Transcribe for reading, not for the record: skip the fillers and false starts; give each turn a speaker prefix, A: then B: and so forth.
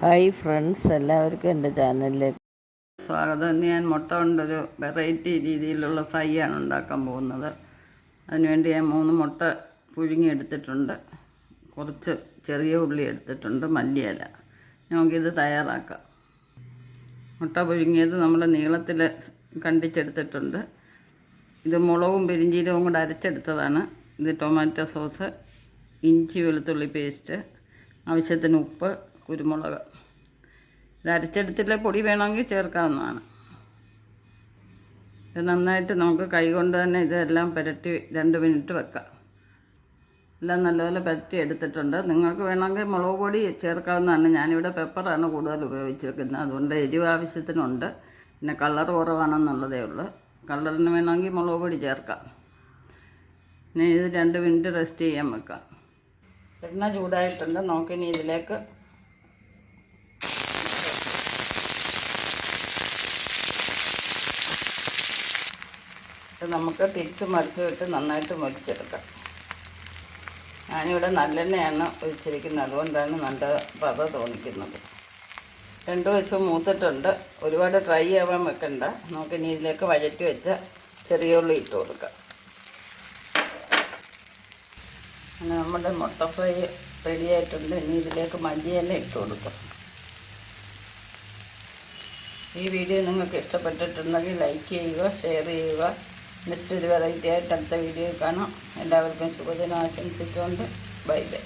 A: Hi friends, എല്ലാവർക്കും എൻ്റെ ചാനലിലേക്ക്
B: സ്വാഗതം. ഇന്ന് ഞാൻ മുട്ട കൊണ്ടൊരു വെറൈറ്റി രീതിയിലുള്ള ഫ്രൈ ആണ് ഉണ്ടാക്കാൻ പോകുന്നത്. അതിനുവേണ്ടി ഞാൻ 3 മുട്ട പുഴുങ്ങിയെടുത്തിട്ടുണ്ട്, കുറച്ച് ചെറിയ ഉള്ളി എടുത്തിട്ടുണ്ട്, മല്ലിയില. നമുക്കിത് തയ്യാറാക്കാം. മുട്ട പുഴുങ്ങിയത് നമ്മൾ നീളത്തിൽ കണ്ടിച്ചെടുത്തിട്ടുണ്ട്. ഇത് മുളകും പെരിഞ്ചീരകവും കൂടെ അരച്ചെടുത്തതാണ്. ഇത് ടൊമാറ്റോ സോസ്, ഇഞ്ചി വെളുത്തുള്ളി പേസ്റ്റ്, ആവശ്യത്തിന് ഉപ്പ്, കുരുമുളക്. ഇത് അരച്ചെടുത്തില്ല പൊടി വേണമെങ്കിൽ ചേർക്കാവുന്നതാണ്. ഇത് നന്നായിട്ട് നമുക്ക് കൈകൊണ്ട് തന്നെ ഇതെല്ലാം പുരട്ടി 2 മിനിറ്റ് വെക്കാം. എല്ലാം നല്ലപോലെ പുരട്ടി എടുത്തിട്ടുണ്ട്. നിങ്ങൾക്ക് വേണമെങ്കിൽ മുളക് പൊടി ചേർക്കാവുന്നതാണ്. ഞാനിവിടെ പെപ്പറാണ് കൂടുതൽ ഉപയോഗിച്ചിരിക്കുന്നത്, അതുകൊണ്ട് എരിവ് ആവശ്യത്തിനുണ്ട്. പിന്നെ കളർ കുറവാണെന്നുള്ളതേ ഉള്ളൂ. കളറിന് വേണമെങ്കിൽ മുളക് പൊടി ചേർക്കാം. ഇനി ഇത് 2 മിനിറ്റ് റെസ്റ്റ് ചെയ്യാൻ വെക്കാം. എണ്ണ ചൂടായിട്ടുണ്ട്. നമുക്കിനി ഇതിലേക്ക് നമുക്ക് തിരിച്ച് മറിച്ച് വിട്ട് നന്നായിട്ട് മറിച്ചെടുക്കാം. ഞാനിവിടെ നല്ലെണ്ണയാണ് ഒഴിച്ചിരിക്കുന്നത്, അതുകൊണ്ടാണ് നല്ല പത തോന്നിക്കുന്നത്. 2 വശവും മൂത്തിട്ടുണ്ട്. ഒരുപാട് ഡ്രൈ ആവാൻ വെക്കണ്ട. നമുക്കിനി ഇതിലേക്ക് വഴറ്റി വെച്ച ചെറിയ ഉള്ളി ഇട്ട് കൊടുക്കാം. അങ്ങനെ നമ്മുടെ മുട്ട ഫ്രൈ റെഡി ആയിട്ടുണ്ട്. ഇനി ഇതിലേക്ക് മല്ലിയില ഇട്ട് കൊടുക്കാം. ഈ വീഡിയോ നിങ്ങൾക്ക് ഇഷ്ടപ്പെട്ടിട്ടുണ്ടെങ്കിൽ ലൈക്ക് ചെയ്യുക, ഷെയർ ചെയ്യുക. നെക്സ്റ്റ് ഒരു വെറൈറ്റി ആയിട്ട് അടുത്ത വീഡിയോ കാണാം. എല്ലാവർക്കും ശുഭദിനം ആശംസിച്ചുകൊണ്ട് ബൈ ബൈ.